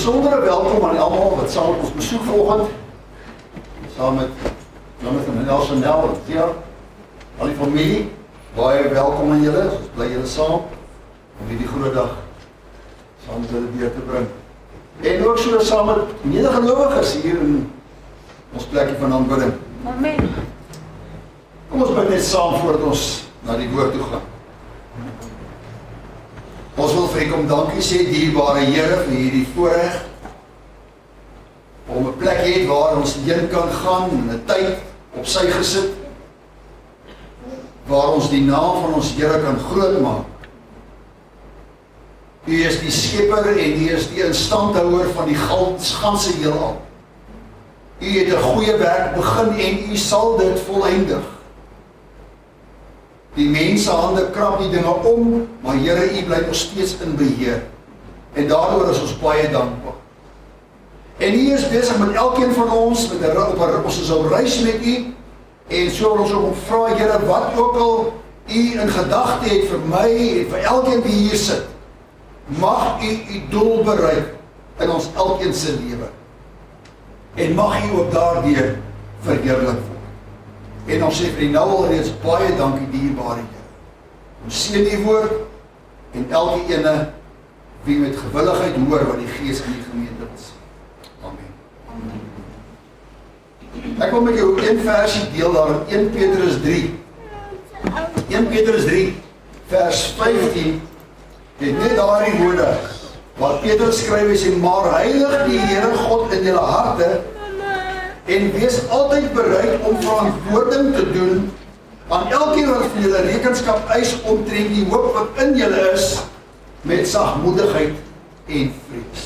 besondere welkom aan almal wat saam met ons besoek vanoggend. Saam met Jonathan en Nelson en Tia, al die familie, baie welkom aan julle. Ons bly julle saam om hierdie groot dag saam met julle deur te bring. En ook so saam met medegelowiges hier in ons plekkie van aanbidding. Amen. Kom ons bid net saam voordat ons na die woord toe gaan. Ons wil vir U kom dankie sê, dierbare Here, vir hierdie voorreg om 'n plek het waar ons heen kan gaan, 'n tyd op sy gesit, waar ons die naam van ons Here kan grootmaak. U is die skepper en U is die instandhouer van die ganse heelal. U het 'n goeie werk begin en U sal dit volëindig. Die mense hande krap die dinge om, maar Here, U bly nog steeds in beheer. En daaroor is ons baie dankbaar. En U is besig met elkeen van ons, ons is op reis met U, en so wil ons ook vra, Here, wat ook al U in gedagte het vir my en vir elkeen wie hier sit, mag U U doel bereik in ons elkeen se lewe. En mag U ook daardeur verheerlik word. En ons sê vir U nou al reeds baie dankie, dierbare Here. Ons seën die woord en elke ene wie met gewilligheid hoor wat die Gees in die gemeente wil sê. Amen. Ek wil met jou een versie deel daar in 1 Petrus 3. 1 Petrus 3 vers 15 het net daardie woorde waar Petrus skryf en sê, maar heilig die Here God in julle harte en wees altyd bereid om verantwoording te doen aan elkeen wat vir julle rekenskap eis omtrent die hoop wat in julle is met sagmoedigheid en vrees.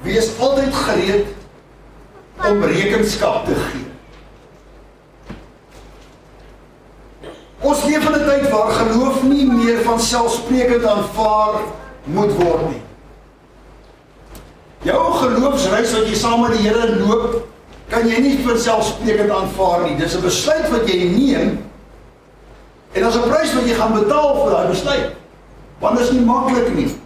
Wees altyd gereed om rekenskap te gee. Ons leef in 'n tyd waar geloof nie meer vanselfsprekend aanvaar moet word nie. Jou geloofsreis wat jy saam met die Here loop, kan jy nie vanselfsprekend aanvaar nie. Dis 'n besluit wat jy neem en daar's 'n prys wat jy gaan betaal vir daai besluit. Want dit is nie maklik nie.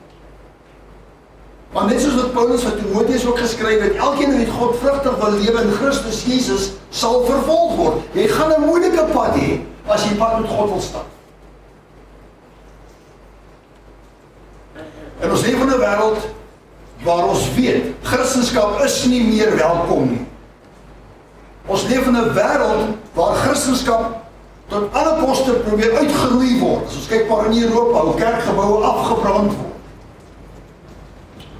Want net soos wat Paulus vir Timoteus ook geskryf het, elkeen wat godvrugtig wil lewe in Christus Jesus sal vervolg word. Jy gaan 'n moeilike pad hê as jy pad met God wil stap. En ons leef in 'n wêreld waar ons weet, Christendom is nie meer welkom nie. Ons leef in 'n wêreld waar Christendom tot alle koste probeer uitgeroei word. As ons kyk maar in Europa, hoe kerkgeboue afgebrand word.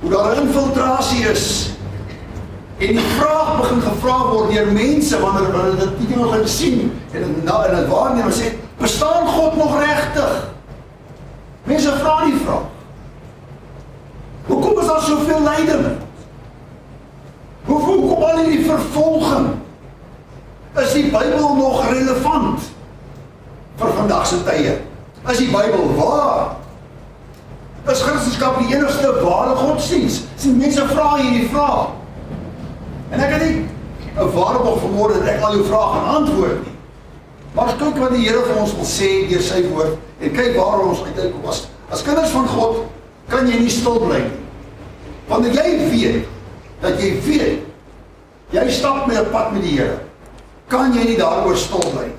Hoe daar 'n infiltrasie is. En die vraag begin gevra word deur mense wanneer hulle dit nie nog gaan sien en dit waarneem en sê, bestaan God nog regtig? Mense vra die vraag. Hoekom is daar soveel lyding? Hoekom al die vervolging? Is die Bybel nog relevant vir vandag se tye? Is die Bybel waar? Is Christendom die enigste ware godsdienst? Sien, mense vra hierdie vraag. En ek het nie 'n waarborg vanmôre dat ek al jou vrae gaan antwoord nie. Maar kyk wat die Here vir ons wil sê deur sy woord en kyk waar ons uiteindelik kom. As kinders van God kan jy nie stil bly nie. Wanneer jy weet dat jy weet jy stap met 'n pad met die Here, kan jy nie daaroor stil bly nie.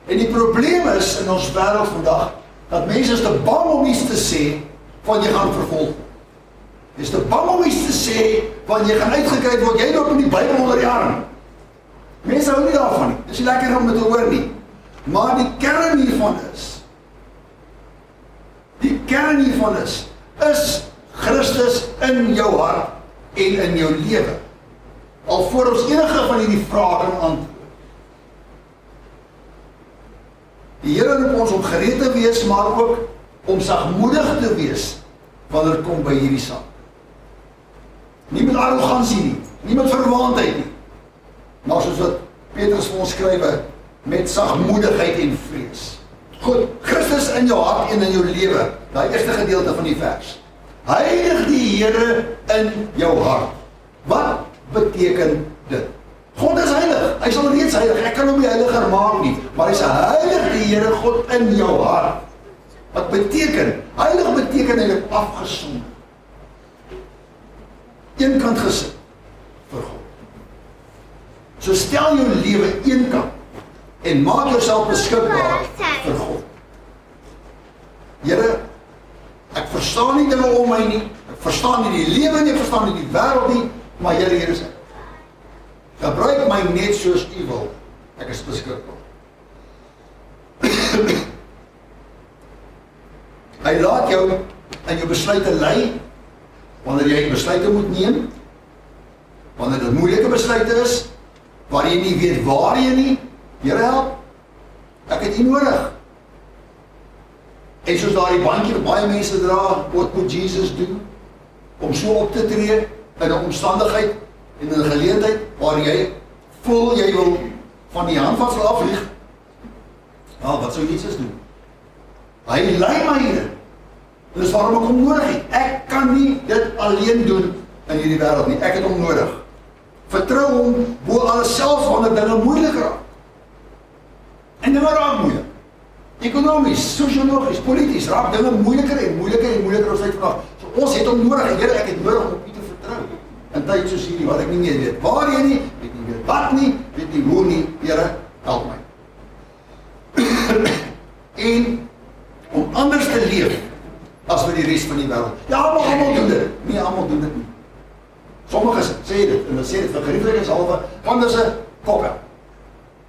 En die probleem is in ons wêreld vandag dat mense is te bang om iets te sê van jy gaan vervolg word. Jy is te bang om iets te sê want jy gaan uitgekry word, jy loop met die Bybel onder die arm. Mense hou nie daarvan nie. Dis nie lekker om dit te hoor nie. Maar die kern hiervan is Christus in jou hart en in jou lewe. Alvoor ons enige van hierdie vrae kan antwoord. Die Here roep ons om gereed te wees, maar ook om sagmoedig te wees wanneer dit kom by hierdie saak. Nie met arrogansie nie, nie met verwaandheid nie, maar soos wat Petrus vir ons skryf, met sagmoedigheid en vrees. Goed, Christus in jou hart en in jou lewe, daai eerste gedeelte van die vers. Heilig die Here in jou hart. Wat beteken dit? God is heilig, hy sal reeds heilig, ek kan hom nie heiliger maak nie, maar hy sê heilig die Here God in jou hart. Wat beteken? Heilig beteken hy het afgesonder. eenkant gesit vir God. So stel jou lewe eenkant en maak jouself beskikbaar vir God. Here, ek verstaan nie dinge om my nie, ek verstaan nie die lewe nie, ek verstaan nie die wêreld nie, maar Here, hier is ek. Gebruik my net soos U wil, ek is beskikbaar. Hy laat jou in jou besluite lei, wanneer jy besluite moet neem, wanneer dit moeilike besluite is, waar jy nie weet waar jy nie, Here help, ek het U nodig. En soos daardie bandjie wat baie mense dra, what would Jesus do? Om so op te tree in 'n omstandigheid en in 'n geleentheid waar jy voel jy wil van die handvatsel afvlieg. Wat sou Jesus doen? Hy lei my hier. En dis waarom ek hom nodig het. Ek kan nie dit alleen doen in hierdie wêreld nie. Ek het hom nodig. Vertrou hom bo alles, selfs wanneer dinge moeilik raak. En dinge raak moeilik. Ekonomies, sosiologies, polities raak dinge moeiliker en moeiliker en moeiliker as vandag. So ons het hom nodig. Here, ek het nodig om U te vertrou. In tyd soos hierdie wat ek nie meer weet waar jy nie, weet nie meer wat nie, weet nie hoe nie. Here, help my. En om anders te leef as vir die res van die wêreld. Ja, maar almal doen dit. Nee, almal doen dit nie. Sommiges sê dit, en dan sê dit vir gerieflikheidshalwe, want dis 'n koppe.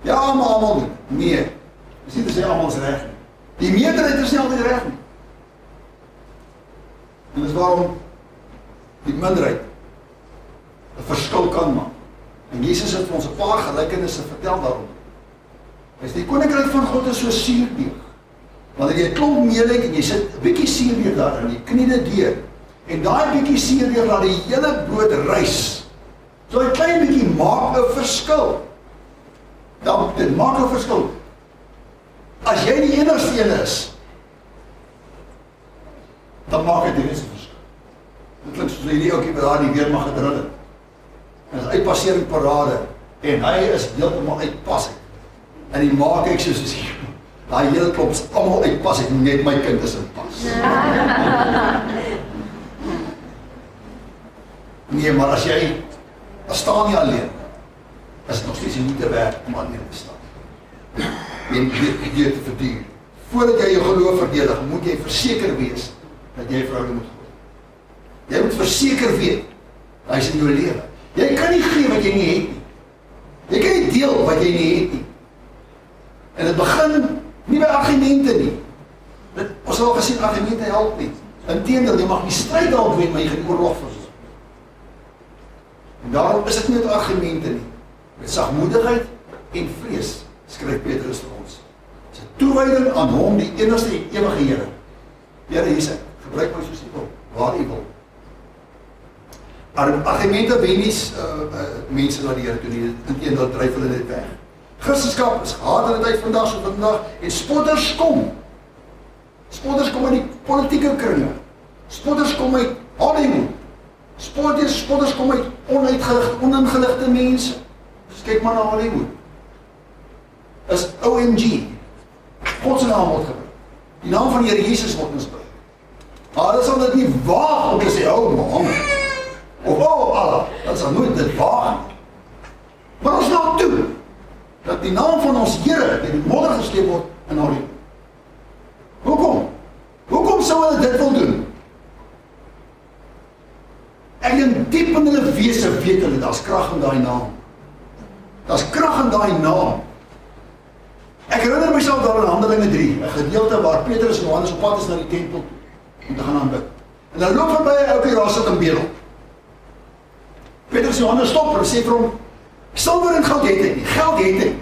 Ja, maar almal doen dit. Nee, dis nie te sê almal is reg nie. Die meerderheid is nie altyd reg nie. En dis waarom die minderheid 'n verskil kan maak. En Jesus het vir ons 'n paar gelykenisse vertel daarom. Hy sê die koninkryk van God is so suurdeeg. Wanneer jy 'n klomp meel het en jy sit 'n bietjie suurdeeg daar in, jy knie dit deur. En daai bietjie suurdeeg laat die hele brood rys. So 'n klein bietjie maak 'n verskil. Dan dit maak 'n verskil. As jy die enigste een is, dan maak dit die res 'n verskil. Dit klink soos hierdie ouetjie wat daar in die weermag gedruk het. En 'n uitpassering parade en hy is heeltemal uitpas. En die maak ek soos daai hele klomp is almal uitpas, ek net my kind is in pas. Nee, maar as jy staan nie alleen, is dit nog steeds nie te werk om alleen te staan. En dit te verduur. Voordat jy jou geloof verdedig, moet jy verseker wees dat jy verhouding moet glo. Jy moet verseker weet, hy is in jou lewe. Jy kan nie gee wat jy nie het nie. Jy kan nie deel wat jy nie het nie. En dit begin nie by argumente nie. Ons het al gesien, argumente help nie. Inteendeel, jy mag die stryd dalk wen, maar jy gaan die oorlog verloor. En daarom is dit nie met argumente nie. Met sagmoedigheid en vrees, skryf Petrus vir ons. Dit is 'n toewyding aan hom, die enigste en ewige Here. Here, hier is ek. Gebruik my soos U wil, waar U wil. Argumente wen nie mense na die Here toe nie, inteendeel dryf hulle net weg. Christendom is gehaat in die tyd vandag so vandag en spotters kom. Spotters kom uit die politieke kringe. Spotters kom uit Hollywood. Spotters kom uit oningeligte mense. Dus kyk maar na Hollywood. Is OMG. God se naam word gebruik. Die naam van die Here Jesus word misbruik. Maar hulle sal dit nie waag om te sê, oh Mohammed. Of Allah. Dat sal nooit dit waag. Maar ons laat toe dat die naam van ons Here in die modder gesleep word in Hollywood. Hoekom? Hoekom sou hulle dit wil doen? Ek dink diep in hulle wese weet hulle, daar's krag in daai naam. Daar's krag in daai naam. Ek herinner myself daar in Handelinge 3, 'n gedeelte waar Petrus en Johannes op pad is na die tempel om te gaan aanbid. En dan loop verby 'n ouetjie daar sit en bedel. Petrus en Johannes stop en sê vir hom, silwer en goud het ek nie, geld het ek,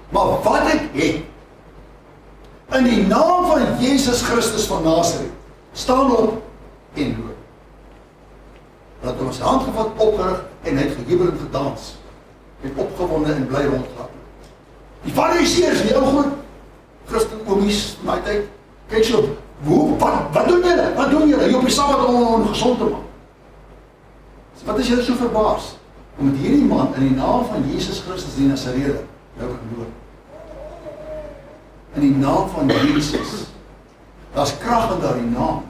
maar wat ek het, in die naam van Jesus Christus van Nazareth, staan op en loop. Dat hy ons sy hand gevat, opgerig, en hy het gejubel en gedans, en opgewonde en bly rondgaan. Die Fariseërs, die ou groot Christen oomies van die tyd, kyk so, wat doen julle? Wat doen julle? Jy op die Sabbat om ongezond te maak. Wat is julle so verbaas? Omdat hierdie man in die naam van Jesus Christus die Nasareër nou kan loop. In die naam van Jesus. Daar's krag in daardie naam.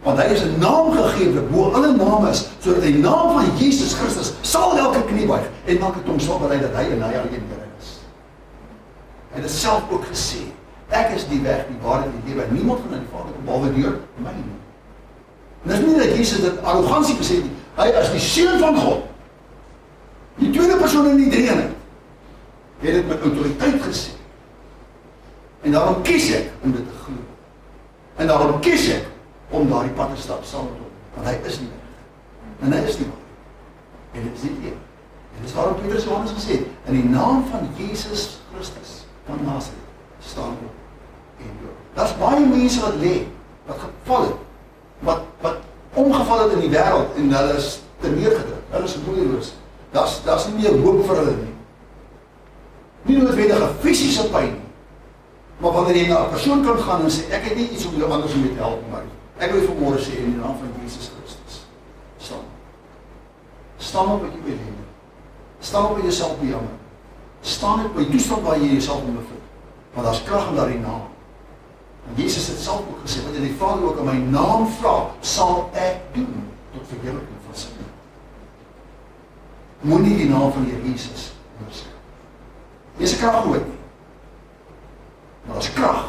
Want hy is 'n naam gegee bo alle name is, sodat die naam van Jesus Christus sal elke knie buig en elke tong sal bely dat hy en hy alleen Here is. Hy het self ook gesê, ek is die weg, die waarheid en die lewe. Niemand kan aan die Vader kom behalwe deur my nie. En dis nie dat Jesus dit arrogansie gesê nie. Hy is die seun van God. Die tweede persoon in die drie-eenheid. Hy het dit met autoriteit gesê. En daarom kies ek om dit te glo. En daarom kies ek om daardie pad te stap saam met hom. Want hy is die weg. En hy is die waarheid. En dit is die lewe. En dis waarom Petrus Johannes gesê het, in die naam van Jesus Christus van Nazareth staan op en dood. Daar's baie mense wat lê, wat geval het, wat omgeval het in die wêreld en hulle is terneergedruk. Hulle is moedeloos. Daar's nie meer hoop vir hulle nie. Nie noodwendige fisiese pyn nie. Maar wanneer jy na 'n persoon kan gaan en sê, ek het nie iets om jou anders mee te help, maar ek wil vanmôre sê in die naam van Jesus Christus, staan. Staan op met jou ellende. Staan op met jouself bejammer. Staan op by die toestand waar jy jouself in bevind. Want daar's krag in daardie naam. En Jesus het self ook gesê, wat jy die Vader ook in my naam vra, sal ek doen tot verheerliking van sy naam. Moenie die naam van die Here Jesus onderskat. Dis 'n krag ooit nie. Maar daar's krag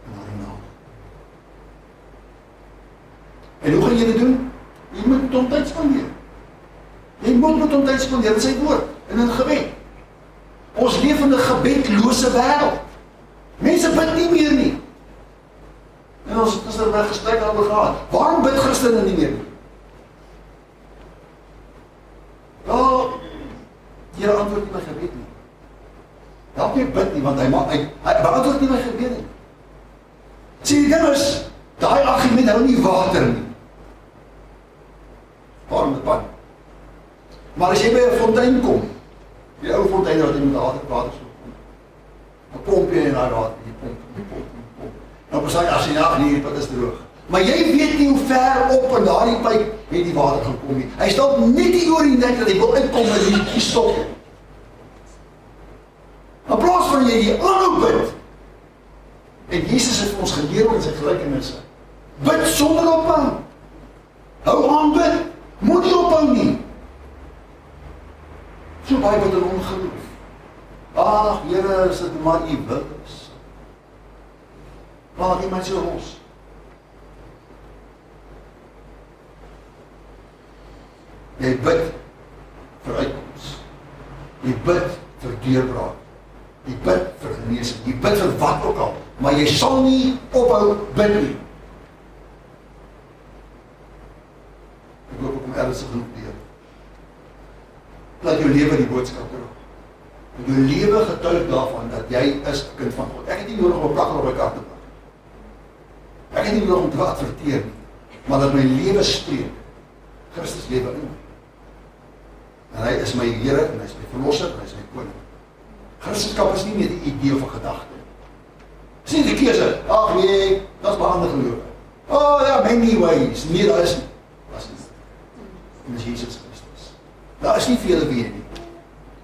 in daardie naam. En hoe gaan jy dit doen? Jy moet met hom tyd spandeer. Jy moet met hom tyd spandeer in sy woord en in gebed. Ons leef in 'n gebedlose wêreld. Mense bid nie meer nie. En ons het er gesprek al gehad. Waarom bid Christene nie meer nie? Wel, die Here antwoord nie my gebed nie. Help nie bid nie, want hy beantwoord nie my gebed nie. Sien die ding is, daai argument hou nie water nie. Waarom dit pan? Maar as jy by 'n fontein kom, die ou fontein wat jy met water so kom, dan pomp jy en daai water, jy pomp. Nou pas as jy ja, nee, dit is droog. Maar jy weet nie hoe ver op in daardie pyp het die water gaan kom nie. Hy stap net nie oor die nek dat hy wil uitkom met die stop. In plaas van jy die aanhou bid. En Jesus het vir ons geleer in sy gelykenisse. Bid sonder ophou. Hou aan bid. Moet nie ophou nie. So baie wat in ongeloof. Ag, Here, is dit maar U wil is. Laat iemand so los. Jy bid vir uitkoms. Jy bid vir deurbraak. Jy bid vir genesing. Jy bid vir wat ook al. Maar jy sal nie ophou bid nie. Ek hoop om ernstig genoeg leer. Laat jou lewe die boodskap dra. En jou lewe getuig daarvan dat jy is 'n kind van God. Ek het nie nodig om 'n plakkel op my kar te plak. Ek het nie nodig om te adverteer nie. Maar dat my lewe spreek. Christus lewe in my. En hy is my Here, en hy is my Verlosser, en hy is my Koning. Christendom is nie meer die idee of 'n gedagte. Dis nie die keuse, ag nee, dat is beaande geloof. Oh ja, many ways. Nee, daar is nie. Dat is nie. En dis Jesus Christus. Daar is nie vele weë nie.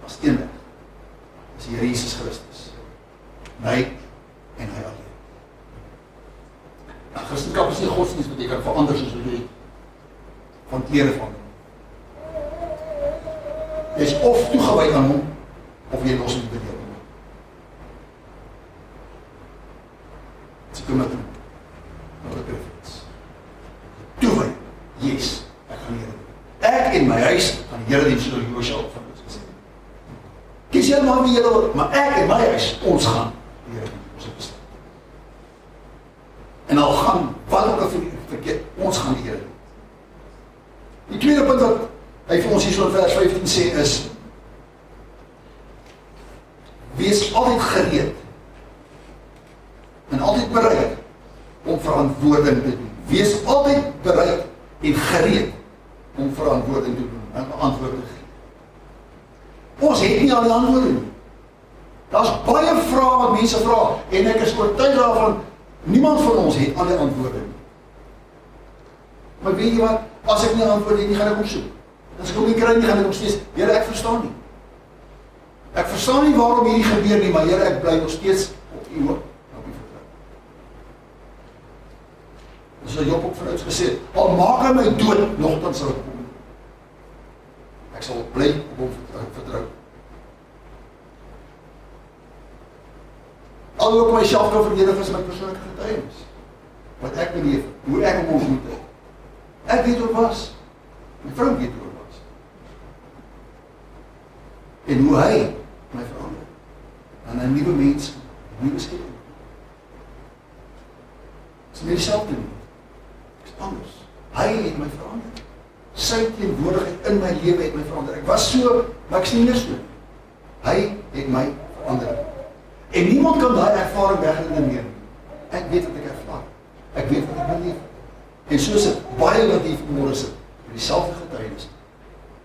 Daar is een weg. Dis die Here Jesus Christus. My en hy alleen. Nou, Christendom is nie godsdienst wat jy kan verander soos wat jy van klere van. Jy is of toegewy aan hom, of jy los nie bedeel hom. Dis die commitment. Not a preference. Toewy. Yes. Ek gaan Here doen. Ek en my huis gaan die Here dien, so Josua van ons gesê. Kies jy maar wie jy wil, maar ek en my huis, ons gaan die Here dien. Ons het besluit. En al gaan, wat ook al verkeerd, ons gaan die Here doen. Die tweede punt wat hy vir ons hier so in vers 15 sê is, wees altyd gereed en altyd bereid om verantwoording te doen. Wees altyd bereid en gereed om verantwoording te doen en antwoord te gee. Ons het nie al die antwoorde nie. Daar's baie vrae wat mense vra en ek is oortuig daarvan, niemand van ons het al die antwoorde nie. Maar weet jy wat? As ek nie antwoord het nie, gaan ek opsoek. As ek hom nie kry nie, gaan ek nog steeds, Here, ek verstaan nie. Ek verstaan nie waarom hierdie gebeur nie, maar Here, ek bly nog steeds op U hoop, op U vertrou. As soos Job ook vanuit gesê het, al maak hy my dood, nogtans sal ek kom. Ek sal bly op hom vertrou. Al ook myself kan verdedig is my persoonlike getuienis. Wat ek beleef, hoe ek hom ontmoet het. Ek weet hoe het was. My vrou weet hoe het was. En hoe hy my verander. En 'n nuwe mens, 'n nuwe skepping. Dit is nie dieselfde nie. Dit is anders. Hy het my verander. Sy teenwoordigheid in my lewe het my verander. Ek was so, maar ek is nie meer so. Hy het my verander. En niemand kan daai ervaring wegredeneer. Ek weet wat ek ervaar. Ek weet wat ek beleef. En soos dit baie wat hier vanmôre sit, met dieselfde getuienis.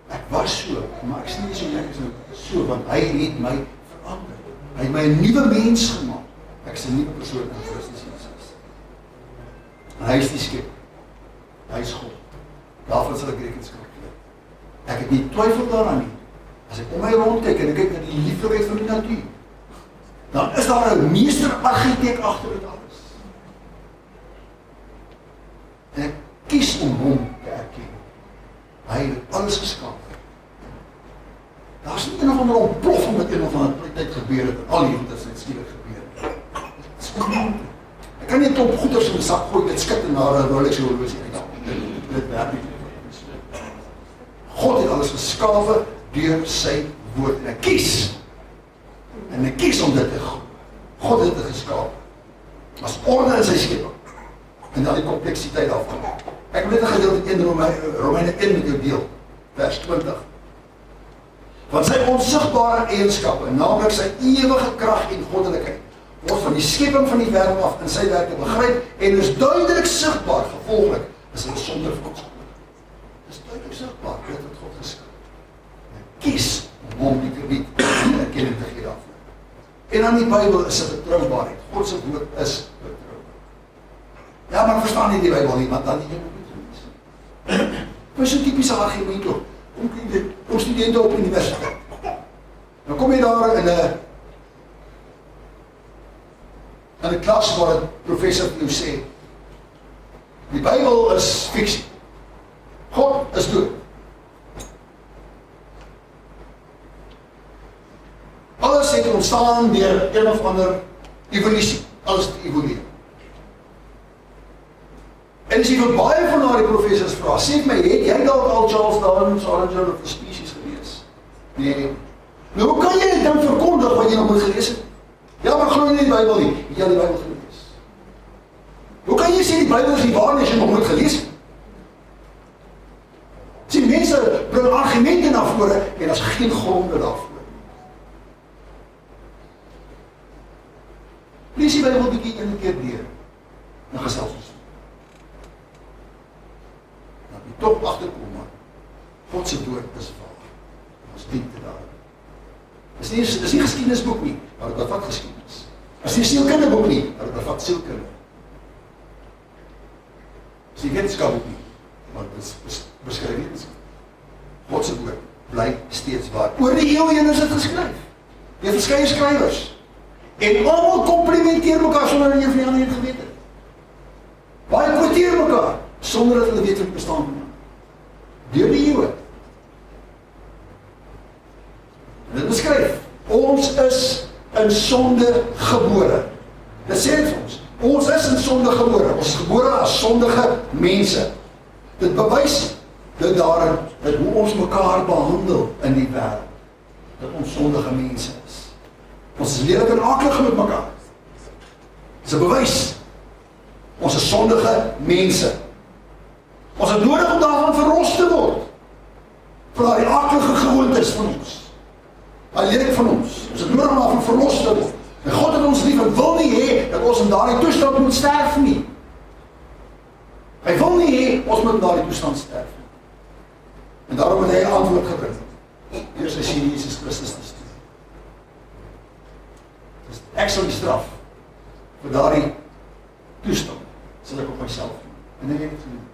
Ek was so, maar ek is nie so lekker so, want hy het my verander. Hy het my 'n nuwe mens gemaak. Ek is 'n nuwe persoon in Christus Jesus. En hy is die skepper. Hy is God. Daarvan sal ek rekenskap gee. Ek het nie twyfel daaraan nie. As ek om my rondkyk en ek kyk na die lieflikheid van die natuur, dan is daar 'n meester-argitek agter dit alles. En ek kies om hom te erken. Hy het alles geskaap. Daar is nie een of andere ontploffing met een of andere tyd gebeur het, en al die goeders het skielik gebeur. Dit is onmoontlik. Ek kan nie 'n klomp goeders in my sak gooi, dit skit en daar 'n Rolex horlosie uit. Dit werk nie. God het alles geskape deur sy woord. En ek kies. En ek kies om dit te glo. God het dit geskaap. As orde in sy skepping. En dan die kompleksiteit daarvan. Ek wil net 'n gedeelte in Romeine 1 met jou deel. Vers 20. Want sy onsigbare eienskappe, naamlik sy ewige krag en goddelikheid, word van die skepping van die wêreld af in sy werke begryp en is duidelik sigbaar, gevolglik is hy sonder van ons. Dit is duidelik sigbaar, dit het God geskep. En kies om hom die krediet en erkenning te gee daarvoor. En dan die Bybel is 'n betroubaarheid. God se woord is betroubaar. Ja, maar verstaan nie die Bybel nie, want dan nie jy moet nie. Dit is 'n tipiese argument ook. Om studente op universiteit. Dan kom jy daar in 'n klas waar 'n professor vir jou sê, die Bybel is fiksie. God is dood. Alles het ontstaan deur een of ander evolusie. Alles het evolueer. En as jy vir baie van daardie professors vra, sê vir my, het jy dalk al Charles Darwin's Origin of the Species gelees? Nee. Nou, hoe kan jy dit dan verkondig wat jy nog moet gelees het? Ja, maar glo nie die Bybel nie. Het jy die Bybel gelees? Hoe kan jy sê die Bybel is nie waar nie as jy nog moet gelees het? Sien, mense bring argumente na vore en daar is geen gronde daarvoor. Lees die Bybel bietjie een keer deur. Dan gesels ons. Dan jy toch agterkom, maar God se woord is waar. Ons diepte daar. Dis nie geskiedenisboek nie, maar dit bevat geskiedenis. Dis nie sielkundeboek nie, maar dit bevat sielkunde. Dis nie wetenskapboek nie, maar dit beskryf wetenskap. God se woord bly steeds waar. Oor die eeue heen is dit geskryf. Deur verskeie skrywers. En almal komplimenteer mekaar sonder dat een van die ander het geweet het. Baie quoteer mekaar sonder dat hulle weet wat bestaan van. Deur die eeue. Dit beskryf, ons is in sonde gebore. Dit sê dit vir ons. Ons is in sonde gebore. Ons is gebore as sondige mense. Dit bewys dit daarin dat hoe ons mekaar behandel in die wêreld. Dat ons sondige mense is. Ons is lelik en akelig met mekaar. Dit is 'n bewys. Ons is sondige mense. Ons het nodig om daarvan verlos te word. Van daardie akelige gewoontes van ons. Daai lelik van ons. Ons het nodig om daarvan verlos te word. En God het ons lief en wil nie hê dat ons in daardie toestand moet sterf nie. Hy wil nie hê ons moet in daardie toestand sterf nie. En daarom het hy 'n antwoord gebring. Deur sy seun Jesus Christus te stuur. Dus ek sal die straf vir daardie toestand sal ek op myself doen. En ek het dit gedoen.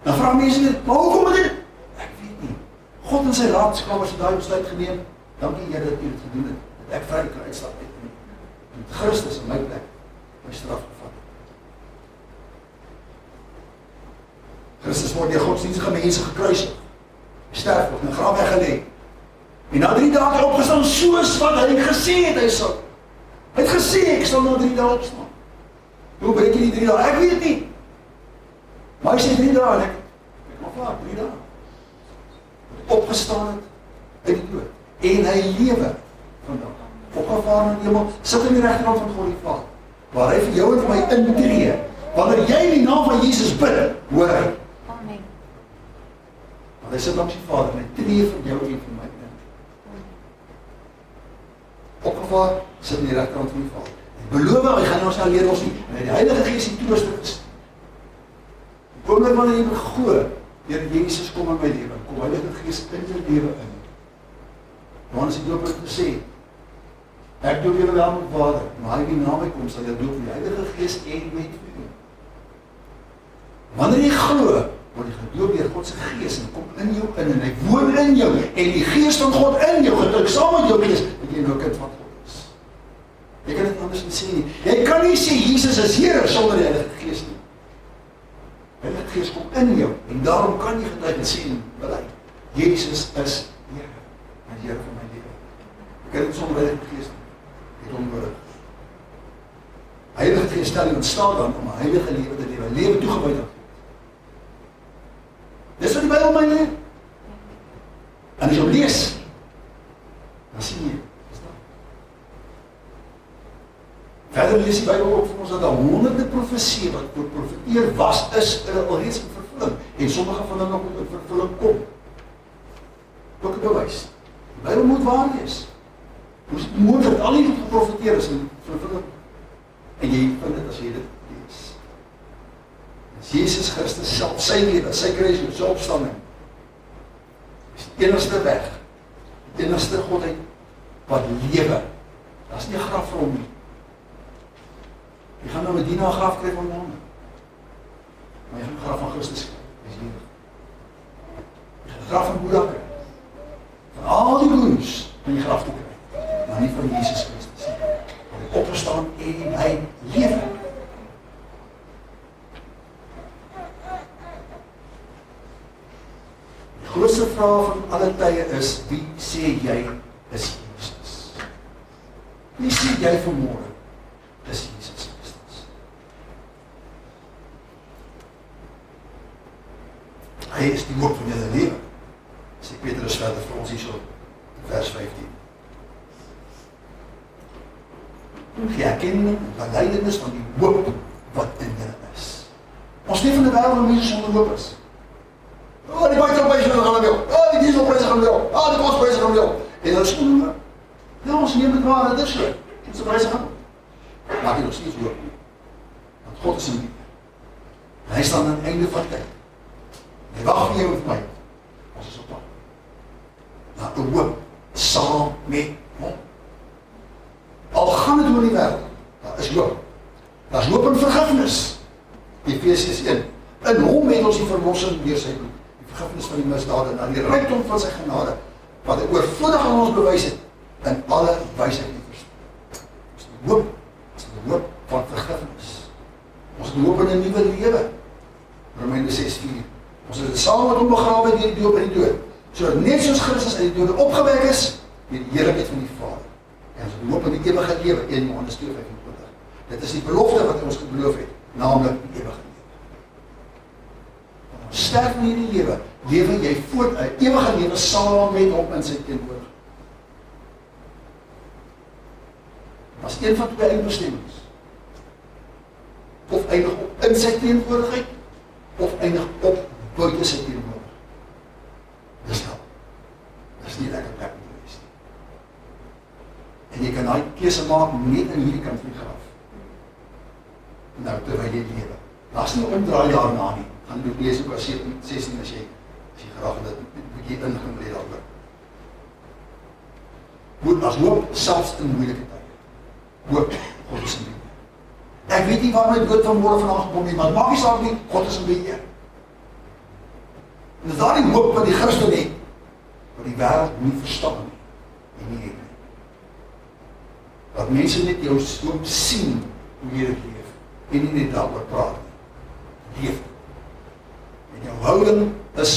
Dan vra mense dit, maar hoekom het dit? Ek weet nie. God in sy raadskap as hy daai besluit geneem, dankie Here dat U dit gedoen het. Dat ek vry kan uitstap uit. En Christus in my plek my straf gevat het. Christus word deur godsdienstige mense gekruisig, sterf word in 'n graf weggelê. En na 3 dae het hy opgestaan soos wat hy gesê het hy sal. Hy het gesê ek sal na 3 dae opstaan. Hoe breek jy die 3 dae? Ek weet nie. Maar hy sê 3 dae en ek maar vaar 3 dae. Opgestaan het uit die dood. En hy lewe vandag. Opgevaar na die hemel, sit in die regterhand van God die Vader, waar hy vir jou en vir my intree. Wanneer jy in die naam van Jesus bid, hoor hy. Amen. Want hy sit langs die Vader en hy tree vir jou en vir my in. Opgevaar, sit in die regterhand van die Vader. En beloof hy gaan ons nou leer ons nie. En hy die Heilige Gees die trooster gestuur. Die oomblik wanneer jy beglo, deur Jesus kom in my lewe, kom Heilige Gees in jou lewe in. Johannes die Doper het gesê, ek doop julle wel met water, maar hy die na my kom, sal jy doop met die Heilige Gees en met vuur. Wanneer jy glo, word jy gedoop deur God se Gees en kom in jou in en hy woon in jou en die Gees van God in jou gedruk saam met jou Gees dat jy nou 'n kind van God is. Jy kan dit anders nie sê nie. Jy kan nie sê Jesus is Here sonder die Heilige Gees nie. Die Heilige Gees kom in jou en daarom kan jy getuig en sê en bely. Jesus is Here. Hy is Here van my lewe. Ek kan dit sonder die Heilige Gees nie. Dit onnodig. Heilige Gees stel in staat dan om 'n heilige lewe te lewe, 'n lewe toegewy aan God. Dis wat die Bybel my leer. En as jy lees, dan sien jy. Verder lees die Bybel ook vir ons dat daar honderde profesieë wat geprofeteer was, is alreeds in vervulling. En sommige van hulle nog in vervulling kom. Ook 'n bewys. Die Bybel moet waar wees. Hoe is dit moontlik dat al die wat geprofeteer is in vervulling? En jy vind dit as jy dit lees. As Jesus Christus self, sy lewe, sy kruis, sy opstanding, is die enigste weg, die enigste Godheid wat lewe. Dat is nie 'n graf vir hom nie. Jy gaan nou Medina 'n graf kry van hom. Maar jy gaan 'n graf van Christus kry. Dis lewe. Jy gaan 'n graf van Boeddha kry. Van al die goeds van die graf te kry. Maar nie van Jesus Christus nie. Hy opgestaan en hy lewe. Die grootste vraag van alle tye is, wie sê jy is Jesus? Wie sê jy vanmôre is Jesus Christus? Hy is die hoop van julle lewe. Sê Petrus verder vir ons hierso in vers 15. Die erkenning en belydenis van die hoop wat in julle is. Ons leef in 'n wêreld waar mense sonder hoop is. Die buitelandpryse gaan wel. Die dieselpryse gaan wel. Die kospryse gaan wel. En dan sonder hoop. Ja, ons neem dit waar, dit is so. Ons pryse gaan. Maar jy nog steeds hoop nie. Want God is in die. Hy staan aan die einde van tyd. Hy wag vir jou en vir my. Ons is op pad. Na 'n hoop saam met hom. Al gaan dit oor die wêreld, daar is hoop. Daar is hoop en vergifnis. Efesiërs 1. In hom het ons die verlossing deur sy bloed, die vergifnis van die misdade, na die rykdom van sy genade, wat hy oorvloedig aan ons bewys het, in alle wysheid en verstand. Ons het hoop, ons het hoop van vergifnis. Ons het hoop in 'n nuwe lewe. Romeine 6:4. Ons het dit saam met hom begrawe deur die doop in die dood, sodat net soos Christus uit die dode opgewek is, deur die heerlikheid van die Vader. En ons het hoop in die ewige lewe, 1 Johannes 2:25. Dit is die belofte wat hy ons beloof het, naamlik die ewige lewe. Ons sterf in hierdie lewe, lewe jy voort 'n ewige lewe saam met hom in sy teenwoordigheid. As een van twee eindbestemmings. Of eindig op in sy teenwoordigheid, of eindig op buite sy teenwoordigheid. Dis nou. Dis nie lekker plek om te wees nie. En jy kan daai keuse maak net in hierdie kant van die graf. Nou, terwyl jy lewe. Daar's nie omdraai daarna nie. Gaan jy lees oor 16 as jy graag dit 'n bietjie ingaan lê daaroor. Moet as hoop selfs in moeilike tye. Hoop, God is in beheer. Ek weet nie waar my dood van môre vandaan gekom nie, maar maak nie saak nie, God is in beheer. En dis daardie hoop wat die Christen het, wat die wêreld nie verstaan nie, en nie het nie. Dat mense net jou hoop sien hoe jy dit leef, en nie net daaroor praat nie. Leef. En jou Verhouding is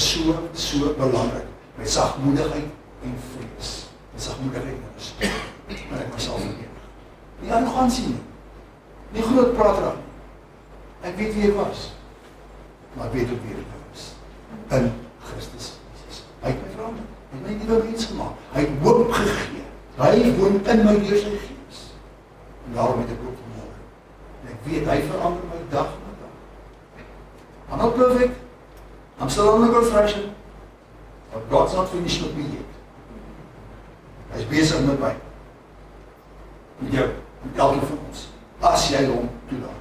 so belangrik. Met sagmoedigheid en vrees. Met sagmoedigheid en respek. Maar ek myself vergeet. Nie arrogansie nie. Nie groot prater nie. Ek weet wie ek was. Maar ek weet ook wie ek was. In Christus Jesus. Hy het my verander. Hy het my nuwe mens gemaak. Hy het hoop gegee. Hy woon in my deur sy gees. En daarom het ek ook vanmorgen. En ek weet, hy verander my dag na dag. I'm not perfect. I'm still under construction. But God's not finished with me yet. Hy is besig met my. Met jou. Met elke van ons. As jy hom toelaat.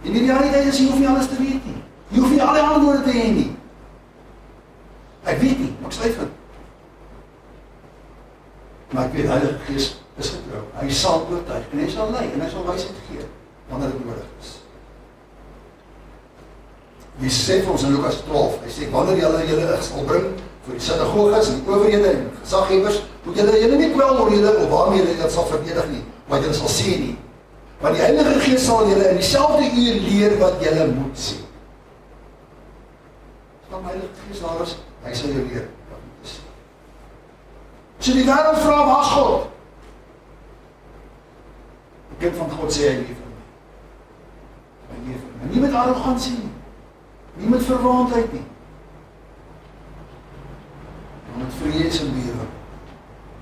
En die realiteit is, jy hoef nie alles te weet nie. Jy hoef nie alle antwoorde te hê nie. Ek weet nie, maar ek sluit vind. Maar ek weet, Heilige Gees is getrou. Hy sal oortuig en hy sal lei en hy sal wysheid gee wanneer dit nodig is. Jesus sê vir ons in Lukas 12, hy sê, wanneer julle sal bring vir die sinagoges en die owerhede en gesaghebers, moet julle nie kwel oor julle of waarmee julle dit sal verdedig nie, wat julle sal sê nie. Want die Heilige Gees sal julle in dieselfde uur leer wat julle moet sê. As dan Heilige Gees daar is, hy sal jou leer wat moet sê. So die wêreld vra, waar is God? Die kind van God sê, hy leef in my. Hy leef in my. Nie met arrogansie nie. Nie met verwaandheid nie. Maar met vrees en lewe.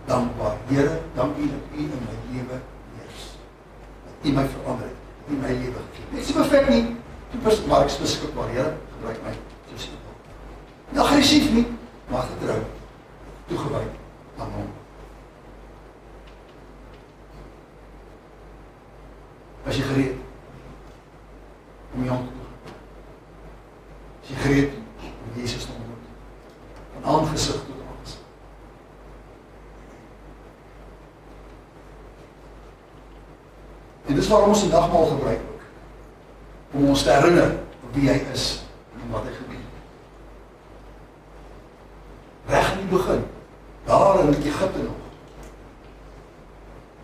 Dankbaar. Here, dankie dat U in my lewe heers. Dat U my verander het. Dat U my lewe gegee. Ek is nie perfect nie. Maar ek is beskikbaar. Here, gebruik my. Nie aggressief nie, maar getrou. Toegewy aan Hom. As jy gereed om jou te doen. As jy gereed om Jesus te ontmoet. Van aangesig tot aangesig. En dis waarom ons die nagmaal gebruik ook. Om ons te herinner wie hy is en wat hy gedoen het. Reg in die begin, daar in Egypte nog.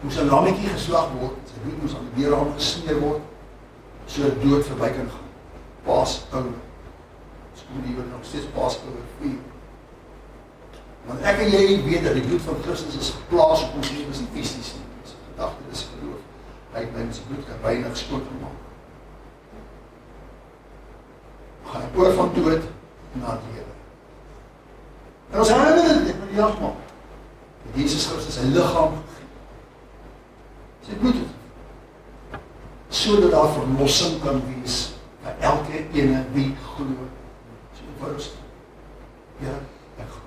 Moes 'n lammetjie geslag word, sy bloed moes aan die deurraam gesmeer word, so dat dood verby kan gaan. Paasouer. Ons moet die nog steeds Paasouer vier. Want ek en jy weet dat die bloed van Christus is geplaas op ons lewens nie fisies nie. Dis 'n gedagte, dis geloof. Hy het my sy bloed gereinig, skoon gemaak. We gaan oor van dood na lewe. En ons herinner dit met die nagmaal. Jesus Christus sy liggaam sy bloed het. Sodat daar verlossing kan wees vir elke ene wie glo. So eenvoudig. Ja, ek glo.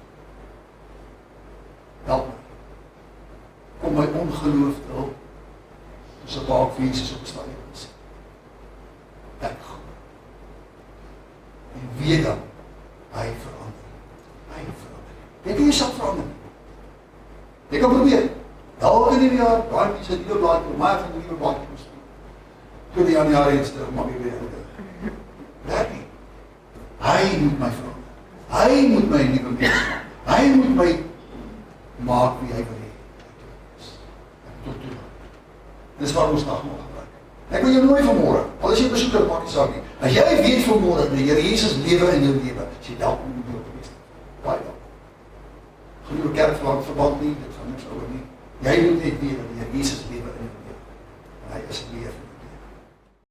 Help my. Kom my ongeloof te hulp. So baak vir Jesus op die stadium is. Ek glo. En weet dan, hy verander. Hy verander. Jy kan jouself verander. Jy kan probeer. Elke nieuwe jaar, baie mense het nieuwe blaadje, maar van die nieuwe blaadje moest doen. Toe die Januarie iets terug, maar weer ouder. Werk nie. Hy moet my verander. Hy moet my nieuwe mens maak. Hy moet my maak wie hy wil hê. Tot toe. Dis waarom ons nagmaal gebruik. Ek wil jou nooi vanmôre, al is jy besoeker, maak nie saak nie. As jy weet vanmôre, dat die Here Jesus lewe in jou lewe, as jy welkom moet deel te wees. Baie welkom. Genoeg kerkverband nie, dit gaan niks oor nie. Jy moet net weet dat die Here Jesus lewe in jou lewe.